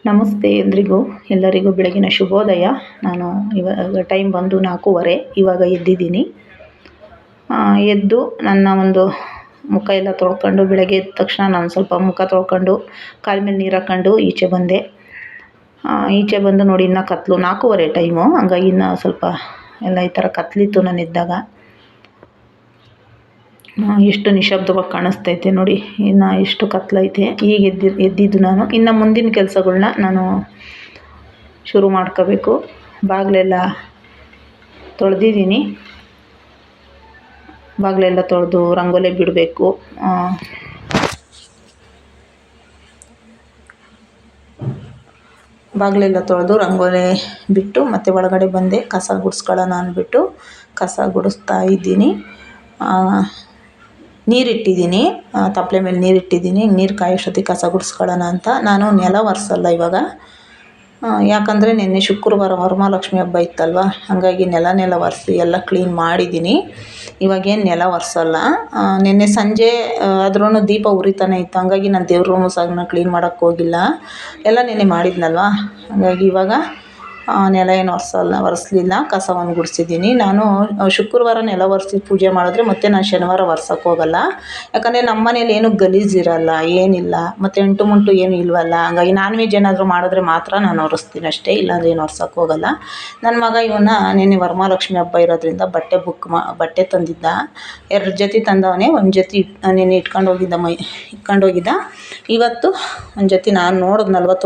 ನಮಸ್ತೆ ಎಲ್ಲರಿಗೂ ಬೆಳಗಿನ ಶುಭೋದಯ. ನಾನು ಇವಾಗ ಟೈಮ್ ಬಂದು 4:15. ಇವಾಗ ಎದ್ದಿದ್ದೀನಿ. ಎದ್ದು ನನ್ನ ಒಂದು ಮುಖ ಎಲ್ಲ ತೊಳ್ಕೊಂಡು, ಬೆಳಗ್ಗೆ ಎದ್ದ ತಕ್ಷಣ ನಾನು ಸ್ವಲ್ಪ ಮುಖ ತೊಳ್ಕೊಂಡು ಕಾಲ ಮೇಲೆ ನೀರು ಹಾಕ್ಕೊಂಡು ಈಚೆ ಬಂದೆ. ಈಚೆ ಬಂದು ನೋಡಿ ಇನ್ನೂ ಕತ್ಲು 4:15 ಟೈಮು. ಹಂಗಾಗಿ ಇನ್ನೂ ಸ್ವಲ್ಪ ಎಲ್ಲ ಈ ಥರ ಕತ್ಲಿತ್ತು ನಾನು ಎದ್ದಾಗ. ಎಷ್ಟು ನಿಶಬ್ದವಾಗಿ ಕಾಣಿಸ್ತೈತೆ ನೋಡಿ, ಇನ್ನು ಎಷ್ಟು ಕತ್ಲೈತೆ. ಈಗ ಎದ್ದಿದ್ದು ನಾನು. ಇನ್ನು ಮುಂದಿನ ಕೆಲಸಗಳ್ನ ನಾನು ಶುರು ಮಾಡ್ಕೋಬೇಕು. ಬಾಗಿಲೆಲ್ಲ ತೊಳೆದಿದ್ದೀನಿ. ಬಾಗಿಲೆಲ್ಲ ತೊಳೆದು ರಂಗೋಲಿ ಬಿಡಬೇಕು. ಬಾಗಿಲೆಲ್ಲ ತೊಳೆದು ರಂಗೋಲಿ ಬಿಟ್ಟು ಮತ್ತೆ ಒಳಗಡೆ ಬಂದೆ. ಕಸ ಗುಡಿಸ್ಕೊಳ್ಳೋಣ ಅಂದ್ಬಿಟ್ಟು ಕಸ ಗುಡಿಸ್ತಾ ಇದ್ದೀನಿ. ನೀರಿಟ್ಟಿದ್ದೀನಿ, ತಪ್ಪಲೆ ಮೇಲೆ ನೀರಿಟ್ಟಿದ್ದೀನಿ. ನೀರು ಕಾಯೋಷ್ಟೊತ್ತಿಗೆ ಕಸ ಗುಡಿಸ್ಕೊಳ್ಳೋಣ ಅಂತ. ನಾನು ನೆಲ ಒರೆಸಲ್ಲ ಇವಾಗ, ಯಾಕಂದರೆ ನಿನ್ನೆ ಶುಕ್ರವಾರ ವರಮಹಾಲಕ್ಷ್ಮಿ ಹಬ್ಬ ಇತ್ತಲ್ವ, ಹಾಗಾಗಿ ನೆಲ ಒರೆಸಿ ಎಲ್ಲ ಕ್ಲೀನ್ ಮಾಡಿದ್ದೀನಿ. ಇವಾಗೇನು ನೆಲ ಒರೆಸಲ್ಲ. ನಿನ್ನೆ ಸಂಜೆ ಆದ್ರೂ ದೀಪ ಉರಿತಾನೆ ಇತ್ತು, ಹಾಗಾಗಿ ನಾನು ದೇವ್ರ ರೂಮು ಸಹ ಕ್ಲೀನ್ ಮಾಡೋಕ್ಕೆ ಹೋಗಿಲ್ಲ. ಎಲ್ಲ ನಿನ್ನೆ ಮಾಡಿದ್ನಲ್ವ, ಹಾಗಾಗಿ ಇವಾಗ ನೆಲ ಏನು ಒರೆಸಲಿಲ್ಲ. ಕಸವನ್ನು ಗುಡಿಸಿದ್ದೀನಿ. ನಾನು ಶುಕ್ರವಾರ ನೆಲ ಒರೆಸಿ ಪೂಜೆ ಮಾಡಿದ್ರೆ ಮತ್ತೆ ನಾನು ಶನಿವಾರ ಒರ್ಸೋಕ್ಕೆ ಹೋಗಲ್ಲ. ಯಾಕಂದರೆ ನಮ್ಮ ಮನೇಲಿ ಏನೂ ಗಲೀಜಿರಲ್ಲ, ಏನಿಲ್ಲ, ಮತ್ತು ಅಂಟು ಮುಂಟು ಏನೂ ಇಲ್ವಲ್ಲ. ಹಂಗಾಗಿ ನಾನ್ ವೆಜ್ ಏನಾದರೂ ಮಾಡಿದ್ರೆ ಮಾತ್ರ ನಾನು ಒರೆಸ್ತೀನಿ ಅಷ್ಟೇ, ಇಲ್ಲಾಂದರೆ ಏನು ಒರ್ಸೋಕ್ಕೆ ಹೋಗಲ್ಲ. ನನ್ನ ಮಗ ನಿನ್ನೆ ವರಮಹಾಲಕ್ಷ್ಮಿ ಹಬ್ಬ ಇರೋದ್ರಿಂದ ಬಟ್ಟೆ ತಂದಿದ್ದ. 2 ಜೊತೆ ತಂದವನೇ. ಒಂದು ಜೊತೆ ನಿನ್ನೆ ಇಟ್ಕೊಂಡೋಗಿದ್ದ. ಇವತ್ತು ಒಂದು ಜೊತೆ ನಾನು ನೋಡಿದ್ನಲ್ವ,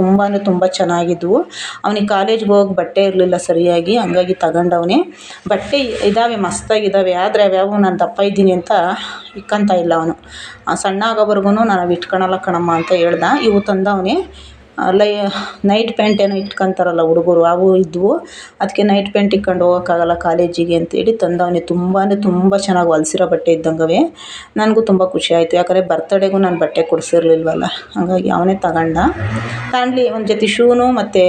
ತುಂಬ ಚೆನ್ನಾಗಿದ್ವು. ಅವನಿಗೆ ಕಾಲೇಜ್ಗೆ ಹೋಗಿ ಬಟ್ಟೆ ಇರಲಿಲ್ಲ ಸರಿಯಾಗಿ, ಹಂಗಾಗಿ ತಗೊಂಡವನೇ. ಬಟ್ಟೆ ಇದ್ದಾವೆ, ಮಸ್ತಾಗಿದ್ದಾವೆ. ಆದರೆ ಅವ್ಯಾವು ನಾನು ದಪ್ಪ ಇದ್ದೀನಿ ಅಂತ ಇಟ್ಕೊತಾ ಇಲ್ಲ ಅವನು. ಸಣ್ಣ ಆಗೋವರೆಗೂ ನಾನು ಅವು ಇಟ್ಕೊಳಲ್ಲ ಕಣಮ್ಮ ಅಂತ ಹೇಳ್ದ. ಇವು ತಂದವನೇ. ನೈಟ್ ಪ್ಯಾಂಟ್ ಏನೋ ಇಟ್ಕೊತಾರಲ್ಲ ಹುಡುಗರು, ಅವು ಇದ್ವು. ಅದಕ್ಕೆ ನೈಟ್ ಪ್ಯಾಂಟ್ ಇಟ್ಕೊಂಡು ಹೋಗೋಕ್ಕಾಗಲ್ಲ ಕಾಲೇಜಿಗೆ ಅಂತೇಳಿ ತಂದವನೇ. ತುಂಬ ಚೆನ್ನಾಗಿ ಹೊಲ್ಸಿರೋ ಬಟ್ಟೆ ಇದ್ದಂಗವೆ. ನನಗೂ ತುಂಬ ಖುಷಿ ಆಯಿತು, ಯಾಕಂದರೆ ಬರ್ತಡೇಗೂ ನಾನು ಬಟ್ಟೆ ಕೊಡಿಸಿರ್ಲಿಲ್ವಲ್ಲ, ಹಾಗಾಗಿ ಅವನೇ ತಗೊಂಡ್ಲಿ. ಒಂದು ಜೊತೆ ಶೂನು ಮತ್ತು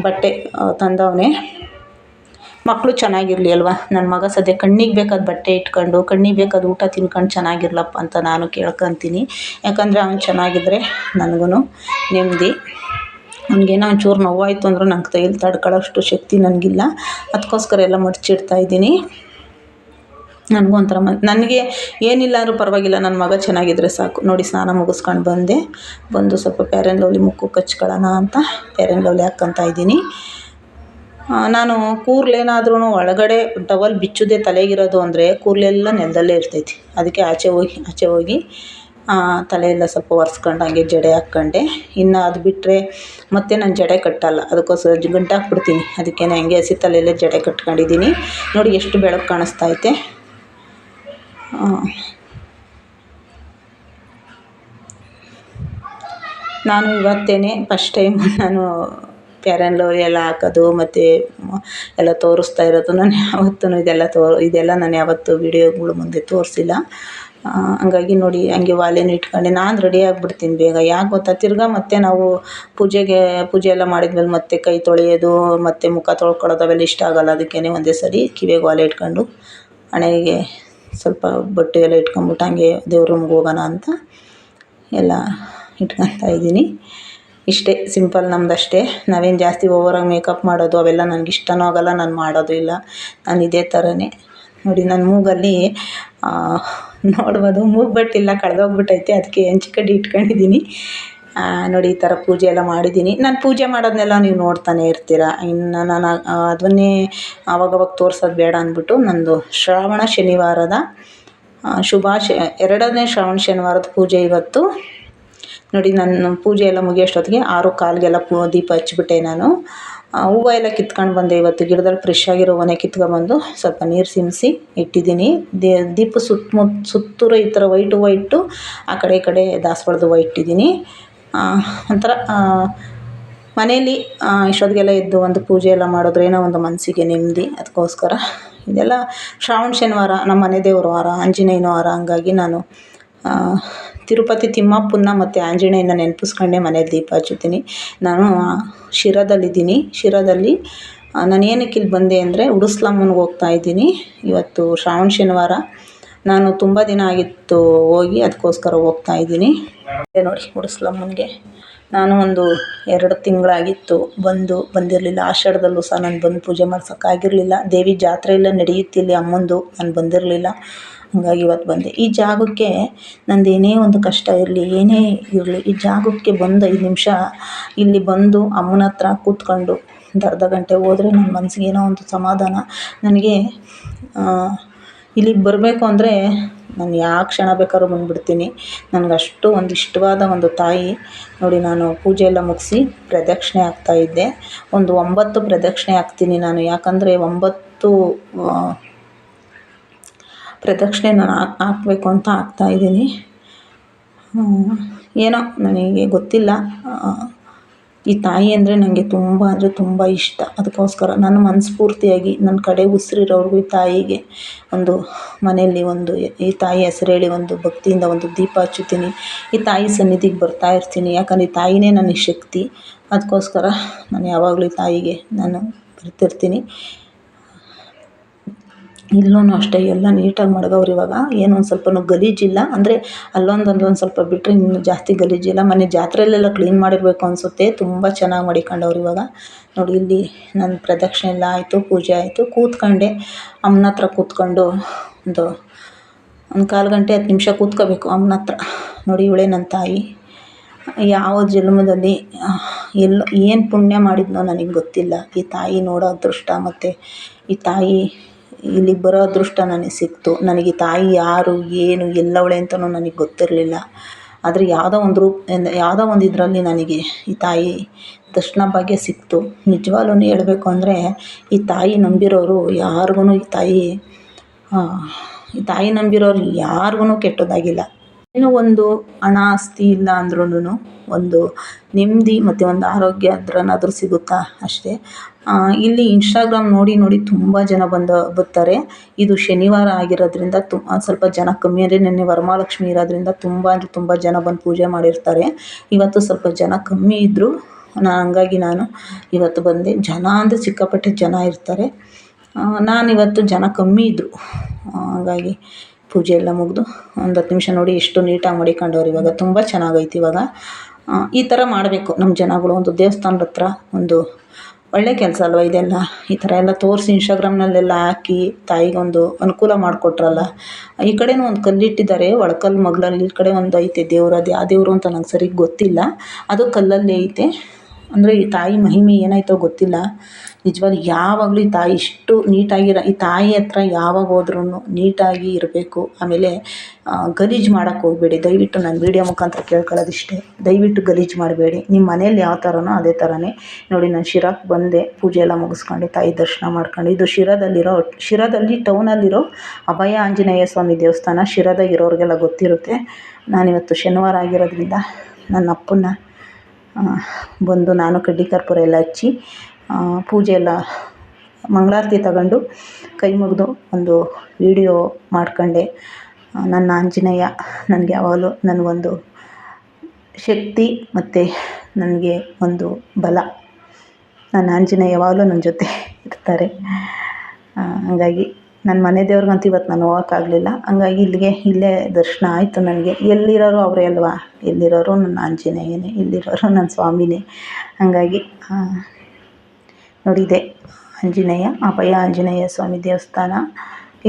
ಬಟ್ಟೆ ತಂದವನೇ. ಮಕ್ಕಳು ಚೆನ್ನಾಗಿರಲಿ ಅಲ್ವಾ. ನನ್ನ ಮಗ ಸದ್ಯ ಕಣ್ಣಿಗೆ ಬೇಕಾದ ಬಟ್ಟೆ ಇಟ್ಕೊಂಡು, ಕಣ್ಣಿಗೆ ಬೇಕಾದ ಊಟ ತಿನ್ಕೊಂಡು ಚೆನ್ನಾಗಿರ್ಲಪ್ಪ ಅಂತ ನಾನು ಕೇಳ್ಕೊತೀನಿ. ಯಾಕಂದರೆ ಅವ್ನು ಚೆನ್ನಾಗಿದ್ದರೆ ನನಗೂ ನೆಮ್ಮದಿ. ಅವ್ನಿಗೇನೋ ಒಂಚೂರು ನೋವಾಯಿತು ಅಂದರೂ ನಂಗೆ ಕೈಯಲ್ಲಿ ತಡ್ಕೊಳ್ಳೋಷ್ಟು ಶಕ್ತಿ ನನಗಿಲ್ಲ. ಅದಕ್ಕೋಸ್ಕರ ಎಲ್ಲ ಮಡಚಿಡ್ತಾಯಿದ್ದೀನಿ. ನನಗೂ ಒಂಥರ ನನಗೆ ಏನಿಲ್ಲ ಅಂದರೂ ಪರವಾಗಿಲ್ಲ, ನನ್ನ ಮಗ ಚೆನ್ನಾಗಿದ್ದರೆ ಸಾಕು. ನೋಡಿ, ಸ್ನಾನ ಮುಗಿಸ್ಕೊಂಡು ಬಂದು ಸ್ವಲ್ಪ ಫೇರ್ ಆ್ಯಂಡ್ ಲವ್ಲಿ ಮುಖಕ್ಕೆ ಹಚ್ಕೊಳ್ಳೋಣ ಅಂತ ಫೇರ್ ಆ್ಯಂಡ್ ಲವ್ಲಿ ಹಾಕ್ಕೊತಾ ಇದ್ದೀನಿ. ನಾನು ಕೂರ್ಲೇನಾದ್ರೂ ಒಳಗಡೆ ಟವಲ್ ಬಿಚ್ಚೋದೇ ತಲೆಗಿರೋದು ಅಂದರೆ ಕೂರ್ಲೆಲ್ಲ ನೆಲದಲ್ಲೇ ಇರ್ತೈತಿ. ಅದಕ್ಕೆ ಆಚೆ ಹೋಗಿ ತಲೆಯೆಲ್ಲ ಸ್ವಲ್ಪ ಒರೆಸ್ಕೊಂಡು ಹಂಗೆ ಜಡೆ ಹಾಕ್ಕೊಂಡೆ. ಇನ್ನು ಅದು ಬಿಟ್ಟರೆ ಮತ್ತೆ ನಾನು ಜಡೆ ಕಟ್ಟಲ್ಲ, ಅದಕ್ಕೋಸ್ಕರ ಗಂಟಾಕ್ಬಿಡ್ತೀನಿ. ಅದಕ್ಕೆ ಹಂಗೆ ಹಸಿ ತಲೆಯಲ್ಲೇ ಜಡೆ ಕಟ್ಕೊಂಡಿದ್ದೀನಿ. ನೋಡಿ ಎಷ್ಟು ಬೆಳಕು ಕಾಣಿಸ್ತೈತೆ. ನಾನು ಇವತ್ತೇನೆ ಫಸ್ಟ್ ಟೈಮ್ ನಾನು ಫೇರ್ ಆ್ಯಂಡ್ ಲವ್ಲಿ ಎಲ್ಲ ಹಾಕೋದು ಮತ್ತು ಎಲ್ಲ ತೋರಿಸ್ತಾ ಇರೋದು. ನಾನು ಯಾವತ್ತೂ ಇದೆಲ್ಲ ನಾನು ಯಾವತ್ತೂ ವೀಡಿಯೋಗಳ ಮುಂದೆ ತೋರಿಸಿಲ್ಲ. ಹಂಗಾಗಿ ನೋಡಿ, ಹಂಗೆ ವಾಲೇನು ಇಟ್ಕೊಂಡು ನಾನು ರೆಡಿ ಆಗಿಬಿಡ್ತೀನಿ ಬೇಗ. ಯಾಕೆ ಗೊತ್ತಾ, ತಿರ್ಗಾ ಮತ್ತೆ ನಾವು ಪೂಜೆ ಎಲ್ಲ ಮಾಡಿದ್ಮೇಲೆ ಮತ್ತೆ ಕೈ ತೊಳೆಯೋದು ಮತ್ತು ಮುಖ ತೊಳ್ಕೊಳ್ಳೋದು ಅವೆಲ್ಲ ಇಷ್ಟ ಆಗೋಲ್ಲ. ಅದಕ್ಕೇ ಒಂದೇ ಸರಿ ಕಿವಿಗೆ ವಾಲೆ ಇಟ್ಕೊಂಡು ಹಣೆಗೆ ಸ್ವಲ್ಪ ಬಟ್ಟೆ ಎಲ್ಲ ಇಟ್ಕೊಂಬಿಟ್ಟು ಹಂಗೆ ದೇವ್ರ ರೂಮ್ಗೆ ಹೋಗೋಣ ಅಂತ ಎಲ್ಲ ಇಟ್ಕೊತಾ ಇದ್ದೀನಿ. ಇಷ್ಟೇ ಸಿಂಪಲ್ ನಮ್ಮದಷ್ಟೇ. ನಾವೇನು ಜಾಸ್ತಿ ಓವರಾಗಿ ಮೇಕಪ್ ಮಾಡೋದು ಅವೆಲ್ಲ ನನಗೆ ಇಷ್ಟನೂ ಆಗೋಲ್ಲ, ನಾನು ಮಾಡೋದು ಇಲ್ಲ. ನಾನು ಇದೇ ಥರನೇ. ನೋಡಿ, ನನ್ನ ಮೂಗಲ್ಲಿ ನೋಡ್ಬೋದು, ಮೂಗು ಬಟ್ಟಿಲ್ಲ, ಕಳೆದೋಗ್ಬಿಟ್ಟೈತೆ. ಅದಕ್ಕೆ ಕಡ್ಡಿ ಇಟ್ಕೊಂಡಿದ್ದೀನಿ. ನೋಡಿ, ಈ ಥರ ಪೂಜೆ ಎಲ್ಲ ಮಾಡಿದ್ದೀನಿ. ನಾನು ಪೂಜೆ ಮಾಡೋದನ್ನೆಲ್ಲ ನೀವು ನೋಡ್ತಾನೆ ಇರ್ತೀರ. ಇನ್ನು ನಾನು ಅದನ್ನೇ ಆವಾಗವಾಗ ತೋರಿಸೋದು ಬೇಡ ಅಂದ್ಬಿಟ್ಟು ನಂದು ಶ್ರಾವಣ ಶನಿವಾರದ 2ನೇ ಶ್ರಾವಣ ಶನಿವಾರದ ಪೂಜೆ ಇವತ್ತು. ನೋಡಿ, ನನ್ನ ಪೂಜೆ ಎಲ್ಲ ಮುಗಿಯೋಷ್ಟೊತ್ತಿಗೆ 6:15ಗೆಲ್ಲ ದೀಪ ಹಚ್ಬಿಟ್ಟೆ ನಾನು. ಹೂವು ಎಲ್ಲ ಕಿತ್ಕೊಂಡು ಬಂದೆ. ಇವತ್ತು ಗಿಡದಲ್ಲಿ ಫ್ರೆಶ್ ಆಗಿರೋ ಹೂವನ್ನೇ ಕಿತ್ಕೊಬಂದು ಸ್ವಲ್ಪ ನೀರು ಸಿಂಸಿ ಇಟ್ಟಿದ್ದೀನಿ. ದೀಪ ಸುತ್ತೂರು ಈ ಥರ ವೈಟ್ ಹೂವು ಇಟ್ಟು ಆ ಕಡೆ ಈ ಕಡೆ ದಾಸವಾಳದ ಹೂವು ಇಟ್ಟಿದ್ದೀನಿ. ಒಂಥರ ಮನೇಲಿ ಇಷ್ಟೊತ್ತಿಗೆಲ್ಲ ಎದ್ದು ಒಂದು ಪೂಜೆ ಎಲ್ಲ ಮಾಡಿದ್ರೆ ಏನೋ ಒಂದು ಮನಸ್ಸಿಗೆ ನೆಮ್ಮದಿ. ಅದಕ್ಕೋಸ್ಕರ ಇದೆಲ್ಲ ಶ್ರಾವಣ ಶನಿವಾರ, ನಮ್ಮ ಮನೆ ದೇವ್ರ ವಾರ, ಆಂಜನೇಯನ ವಾರ. ಹಂಗಾಗಿ ನಾನು ತಿರುಪತಿ ತಿಮ್ಮಪ್ಪನ ಮತ್ತು ಆಂಜನೇಯನ ನೆನಪಿಸ್ಕೊಂಡೆ ಮನೇಲಿ ದೀಪ ಹಚ್ಚುತ್ತೀನಿ. ನಾನು ಶಿರಾದಲ್ಲಿ ನಾನು ಏನಕ್ಕೆ ಇಲ್ಲಿ ಬಂದೆ ಅಂದರೆ ಉಡುಸ್ಲಮ್ಮನಿಗೆ ಹೋಗ್ತಾಯಿದ್ದೀನಿ. ಇವತ್ತು ಶ್ರಾವಣ ಶನಿವಾರ. ನಾನು ತುಂಬ ದಿನ ಆಗಿತ್ತು ಹೋಗಿ, ಅದಕ್ಕೋಸ್ಕರ ಹೋಗ್ತಾಯಿದ್ದೀನಿ. ನೋಡಿ, ಉಡುಸ್ಲಮ್ಮನಿಗೆ ನಾನು ಒಂದು 2 ತಿಂಗಳಾಗಿತ್ತು ಬಂದಿರಲಿಲ್ಲ. ಆಷಾಢದಲ್ಲೂ ಸಹ ನಾನು ಬಂದು ಪೂಜೆ ಮಾಡ್ಸೋಕ್ಕಾಗಿರಲಿಲ್ಲ. ದೇವಿ ಜಾತ್ರೆ ಎಲ್ಲ ನಡೆಯುತ್ತಿಲ್ಲಿ ಅಮ್ಮಂದು, ನಾನು ಬಂದಿರಲಿಲ್ಲ. ಹಂಗಾಗಿ ಇವತ್ತು ಬಂದೆ. ಈ ಜಾಗಕ್ಕೆ ನಂದು ಏನೇ ಒಂದು ಕಷ್ಟ ಇರಲಿ, ಏನೇ ಇರಲಿ, ಈ ಜಾಗಕ್ಕೆ ಬಂದು 5 ನಿಮಿಷ ಇಲ್ಲಿ ಬಂದು ಅಮ್ಮನ ಹತ್ರ ಕೂತ್ಕೊಂಡು ಒಂದು ಅರ್ಧ ಗಂಟೆ ಹೋದರೆ ನನ್ನ ಮನಸ್ಸಿಗೆ ಏನೋ ಒಂದು ಸಮಾಧಾನ. ನನಗೆ ಇಲ್ಲಿಗೆ ಬರಬೇಕು ಅಂದರೆ ನಾನು ಯಾವ ಕ್ಷಣ ಬೇಕಾದ್ರೂ ಬಂದುಬಿಡ್ತೀನಿ. ನನಗಷ್ಟು ಒಂದು ಇಷ್ಟವಾದ ಒಂದು ತಾಯಿ. ನೋಡಿ, ನಾನು ಪೂಜೆ ಎಲ್ಲ ಮುಗಿಸಿ ಪ್ರದಕ್ಷಿಣೆ ಹಾಕ್ತಾಯಿದ್ದೆ. ಒಂದು 9 ಪ್ರದಕ್ಷಿಣೆ ಹಾಕ್ತೀನಿ ನಾನು. ಯಾಕಂದರೆ 9 ಪ್ರದಕ್ಷಿಣೆ ನಾನು ಹಾಕಬೇಕು ಅಂತ ಹಾಕ್ತಾಯಿದ್ದೀನಿ. ಏನೋ ನನಗೆ ಗೊತ್ತಿಲ್ಲ, ಈ ತಾಯಿ ಅಂದರೆ ನನಗೆ ತುಂಬ ಅಂದರೆ ತುಂಬ ಇಷ್ಟ. ಅದಕ್ಕೋಸ್ಕರ ನಾನು ಮನಸ್ಫೂರ್ತಿಯಾಗಿ ನನ್ನ ಕಡೆ ಉಸಿರಿರೋರ್ಗೂ ಈ ತಾಯಿಗೆ ಒಂದು ಮನೆಯಲ್ಲಿ ಒಂದು ಈ ತಾಯಿ ಹೆಸರು ಹೇಳಿ ಒಂದು ಭಕ್ತಿಯಿಂದ ಒಂದು ದೀಪ ಹಚ್ಚುತ್ತೀನಿ. ಈ ತಾಯಿ ಸನ್ನಿಧಿಗೆ ಬರ್ತಾ ಇರ್ತೀನಿ. ಯಾಕಂದರೆ ಈ ತಾಯಿನೇ ನನಗೆ ಶಕ್ತಿ. ಅದಕ್ಕೋಸ್ಕರ ನಾನು ಯಾವಾಗಲೂ ಈ ತಾಯಿಗೆ ನಾನು ಬರ್ತಿರ್ತೀನಿ. ಇಲ್ಲೂ ಅಷ್ಟೇ ಎಲ್ಲ ನೀಟಾಗಿ ಮಡಗವ್ರು ಇವಾಗ. ಏನೋ ಒಂದು ಸ್ವಲ್ಪನೂ ಗಲೀಜಿಲ್ಲ. ಅಂದರೆ ಅಲ್ಲೊಂದು ಸ್ವಲ್ಪ ಬಿಟ್ಟರೆ ಇನ್ನೂ ಜಾಸ್ತಿ ಗಲೀಜಿಲ್ಲ. ಮೊನ್ನೆ ಜಾತ್ರೆಯಲ್ಲೆಲ್ಲ ಕ್ಲೀನ್ ಮಾಡಿರಬೇಕು ಅನಿಸುತ್ತೆ. ತುಂಬ ಚೆನ್ನಾಗಿ ಮಡಿಕೊಂಡವ್ರು ಇವಾಗ. ನೋಡಿ, ಇಲ್ಲಿ ನನ್ನ ಪ್ರದಕ್ಷಿಣೆ ಎಲ್ಲ ಆಯಿತು, ಪೂಜೆ ಆಯಿತು. ಕೂತ್ಕೊಂಡೆ ಅಮ್ಮನ ಹತ್ರ ಕೂತ್ಕೊಂಡು ಒಂದು 1/4 ಗಂಟೆ 10 ನಿಮಿಷ ಕೂತ್ಕೋಬೇಕು ಅಮ್ಮನ ಹತ್ರ. ನೋಡಿ, ಇವಳೇ ನನ್ನ ತಾಯಿ. ಯಾವ ಜನ್ಮದಲ್ಲಿ ಏನು ಪುಣ್ಯ ಮಾಡಿದ್ನೋ ನನಗೆ ಗೊತ್ತಿಲ್ಲ. ಈ ತಾಯಿ ನೋಡೋ ಅದೃಷ್ಟ ಮತ್ತು ಈ ತಾಯಿ ಇಲ್ಲಿಗೆ ಬರೋ ಅದೃಷ್ಟ ನನಗೆ ಸಿಕ್ತು. ನನಗೆ ಈ ತಾಯಿ ಯಾರು, ಏನು, ಎಲ್ಲವಳೆ ಅಂತಲೂ ನನಗೆ ಗೊತ್ತಿರಲಿಲ್ಲ. ಆದರೆ ಯಾವುದೋ ಒಂದು ಇದರಲ್ಲಿ ನನಗೆ ಈ ತಾಯಿ ದರ್ಶನ ಭಾಗ್ಯ ಸಿಕ್ತು. ನಿಜವಾಗ್ಲೂ ಹೇಳಬೇಕು ಅಂದರೆ ಈ ತಾಯಿ ನಂಬಿರೋರು ಯಾರಿಗೂ ಈ ತಾಯಿ ನಂಬಿರೋರು ಯಾರಿಗೂ ಕೆಟ್ಟದಾಗಿಲ್ಲ. ಏನೋ ಒಂದು ಹಣ ಆಸ್ತಿ ಇಲ್ಲ ಅಂದ್ರೂ ಒಂದು ನೆಮ್ಮದಿ ಮತ್ತು ಒಂದು ಆರೋಗ್ಯ ಅದರನ್ನಾದರೂ ಸಿಗುತ್ತಾ ಅಷ್ಟೇ. ಇಲ್ಲಿ ಇನ್ಸ್ಟಾಗ್ರಾಮ್ ನೋಡಿ ತುಂಬ ಜನ ಬರ್ತಾರೆ. ಇದು ಶನಿವಾರ ಆಗಿರೋದ್ರಿಂದ ಸ್ವಲ್ಪ ಜನ ಕಮ್ಮಿ. ಅಂದರೆ ನಿನ್ನೆ ವರಮಹಾಲಕ್ಷ್ಮಿ ಇರೋದ್ರಿಂದ ತುಂಬ ಅಂದರೆ ತುಂಬ ಜನ ಬಂದು ಪೂಜೆ ಮಾಡಿರ್ತಾರೆ. ಇವತ್ತು ಸ್ವಲ್ಪ ಜನ ಕಮ್ಮಿ ಇದ್ದರು. ಹಂಗಾಗಿ ನಾನು ಇವತ್ತು ಬಂದೆ. ಜನ ಅಂದರೆ ಸಿಕ್ಕಾಪಟ್ಟೆ ಜನ ಇರ್ತಾರೆ. ನಾನಿವತ್ತು ಜನ ಕಮ್ಮಿ ಇದ್ದರು. ಹಾಗಾಗಿ ಪೂಜೆ ಎಲ್ಲ ಮುಗಿದು ಒಂದು 10 ನಿಮಿಷ ನೋಡಿ ಎಷ್ಟು ನೀಟಾಗಿ ಮಡಿಕೊಂಡವ್ರು ಇವಾಗ. ತುಂಬ ಚೆನ್ನಾಗೈತೆ ಇವಾಗ. ಈ ಥರ ಮಾಡಬೇಕು ನಮ್ಮ ಜನಗಳು. ಒಂದು ದೇವಸ್ಥಾನದ ಹತ್ರ ಒಂದು ಒಳ್ಳೆ ಕೆಲಸ ಅಲ್ವ ಇದೆಲ್ಲ. ಈ ಥರ ಎಲ್ಲ ತೋರಿಸಿ ಇನ್ಸ್ಟಾಗ್ರಾಮ್ನಲ್ಲೆಲ್ಲ ಹಾಕಿ ತಾಯಿಗೊಂದು ಅನುಕೂಲ ಮಾಡಿಕೊಟ್ರಲ್ಲ. ಈ ಕಡೆನೂ ಒಂದು ಕಲ್ಲಿಟ್ಟಿದ್ದಾರೆ, ಒಳಕಲ್ಲು ಮಗ್ಲಲ್ಲಿ. ಈ ಕಡೆ ಒಂದು ಐತೆ ದೇವರು. ಅದು ಯಾವ ದೇವರು ಅಂತ ನಂಗೆ ಸರಿಗೆ ಗೊತ್ತಿಲ್ಲ. ಅದು ಕಲ್ಲಲ್ಲೇ ಐತೆ. ಅಂದರೆ ಈ ತಾಯಿ ಮಹಿಮೆ ಏನಾಯ್ತೋ ಗೊತ್ತಿಲ್ಲ. ನಿಜವಾಗ್ಲೂ ಯಾವಾಗಲೂ ಈ ತಾಯಿ ಇಷ್ಟು ನೀಟಾಗಿರೋ ಈ ತಾಯಿ ಹತ್ರ ಯಾವಾಗ ಹೋದ್ರೂ ನೀಟಾಗಿ ಇರಬೇಕು. ಆಮೇಲೆ ಗಲೀಜು ಮಾಡೋಕ್ಕೆ ಹೋಗಬೇಡಿ. ದಯವಿಟ್ಟು ನಾನು ವೀಡಿಯೋ ಮುಖಾಂತರ ಕೇಳ್ಕೊಳ್ಳೋದಿಷ್ಟೇ, ದಯವಿಟ್ಟು ಗಲೀಜು ಮಾಡಬೇಡಿ. ನಿಮ್ಮ ಮನೇಲಿ ಯಾವ ಥರನೋ ಅದೇ ಥರನೇ. ನೋಡಿ, ನಾನು ಶಿರಾಕ್ಕೆ ಬಂದೆ, ಪೂಜೆ ಎಲ್ಲ ಮುಗಿಸ್ಕೊಂಡು ತಾಯಿ ದರ್ಶನ ಮಾಡ್ಕೊಂಡು. ಇದು ಶಿರಾದಲ್ಲಿ ಟೌನಲ್ಲಿರೋ ಅಭಯ ಆಂಜನೇಯ ಸ್ವಾಮಿ ದೇವಸ್ಥಾನ. ಶಿರಾದಾಗಿರೋರಿಗೆಲ್ಲ ಗೊತ್ತಿರುತ್ತೆ. ನಾನಿವತ್ತು ಶನಿವಾರ ಆಗಿರೋದ್ರಿಂದ ನನ್ನ ಅಪ್ಪನ್ನ ಬಂದು ನಾನು ಕಡ್ಡಿ ಕರ್ಪೂರ ಎಲ್ಲ ಹಚ್ಚಿ ಪೂಜೆ ಎಲ್ಲ ಮಂಗಳಾರತಿ ತಗೊಂಡು ಕೈ ಮುಗಿದು ಒಂದು ವಿಡಿಯೋ ಮಾಡ್ಕೊಂಡೆ. ನನ್ನ ಆಂಜನೇಯ ನನಗೆ ಯಾವಾಗಲೂ ನನಗೊಂದು ಶಕ್ತಿ ಮತ್ತು ನನಗೆ ಒಂದು ಬಲ. ನನ್ನ ಆಂಜನೇಯ ಯಾವಾಗಲೂ ನನ್ನ ಜೊತೆ ಇರ್ತಾರೆ. ಹಾಗಾಗಿ ನನ್ನ ಮನೆ ದೇವ್ರಿಗಂತೂ ಇವತ್ತು ನಾನು ಹೋಗೋಕ್ಕಾಗಲಿಲ್ಲ. ಹಂಗಾಗಿ ಇಲ್ಲೇ ದರ್ಶನ ಆಯಿತು ನನಗೆ. ಎಲ್ಲಿರೋರು ಅವರೇ ಅಲ್ವಾ, ಎಲ್ಲಿರೋರು ನನ್ನ ಆಂಜನೇಯನೇ, ಎಲ್ಲಿರೋರು ನನ್ನ ಸ್ವಾಮಿನೇ. ಹಾಗಾಗಿ ನೋಡಿದೆ ಆಂಜನೇಯ, ಅಭಯ ಆಂಜನೇಯ ಸ್ವಾಮಿ ದೇವಸ್ಥಾನ.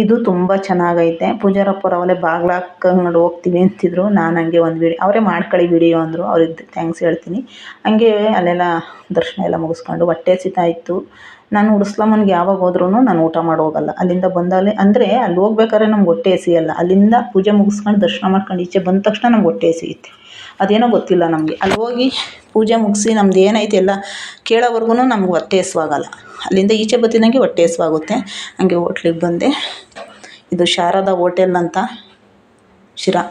ಇದು ತುಂಬ ಚೆನ್ನಾಗೈತೆ. ಪೂಜಾರಪ್ಪರು ಅವಲೇ ಬಾಗಿಲು ಹಾಕ್ಕೊಂಡು ಹೋಗ್ತೀವಿ ಅಂತಿದ್ರು. ನಾನು ಹಂಗೆ ಒಂದು ವಿಡಿಯೋ ಅವರೇ ಮಾಡ್ಕೊಳ್ಳಿ ವಿಡಿಯೋ ಅಂದರು. ಅವ್ರಿಗೆ ಥ್ಯಾಂಕ್ಸ್ ಹೇಳ್ತೀನಿ. ಹಂಗೆ ಅಲ್ಲೆಲ್ಲ ದರ್ಶನ ಎಲ್ಲ ಮುಗಿಸ್ಕೊಂಡು ಹೊಟ್ಟೆ ಹಸಿತಾ ಇತ್ತು. ನಾನು ಉಡ್ಸ್ಲಮ್ಮನಿಗೆ ಯಾವಾಗ ಹೋದ್ರೂ ನಾನು ಊಟ ಮಾಡಿ ಹೋಗಲ್ಲ. ಅಲ್ಲಿಂದ ಬಂದಾಗಲೇ ಅಂದರೆ ಅಲ್ಲಿ ಹೋಗ್ಬೇಕಾದ್ರೆ ನಮ್ಗೆ ಹೊಟ್ಟೆ ಹಸಿಯಲ್ಲ. ಅಲ್ಲಿಂದ ಪೂಜೆ ಮುಗಿಸ್ಕೊಂಡು ದರ್ಶನ ಮಾಡ್ಕೊಂಡು ಈಚೆ ಬಂದ ತಕ್ಷಣ ನಮ್ಗೆ ಹೊಟ್ಟೆ ಹಸಿಯುತ್ತೆ. ಅದೇನೋ ಗೊತ್ತಿಲ್ಲ ನಮಗೆ. ಅಲ್ಲಿ ಹೋಗಿ ಪೂಜೆ ಮುಗಿಸಿ ನಮ್ದು ಏನೈತೆ ಎಲ್ಲ ಕೇಳೋವರೆಗೂ ನಮ್ಗೆ ಹೊಟ್ಟೆ ಹಸಿವಾಗಲ್ಲ. ಅಲ್ಲಿಂದ ಈಚೆ ಬರ್ತಿದ್ದಂಗೆ ಹೊಟ್ಟೆ ಹಸಿವಾಗುತ್ತೆ. ಹಂಗೆ ಹೋಟ್ಲಿಗೆ ಬಂದೆ. ಇದು ಶಾರದಾ ಹೋಟೆಲ್ ಅಂತ ಶಿರಾ.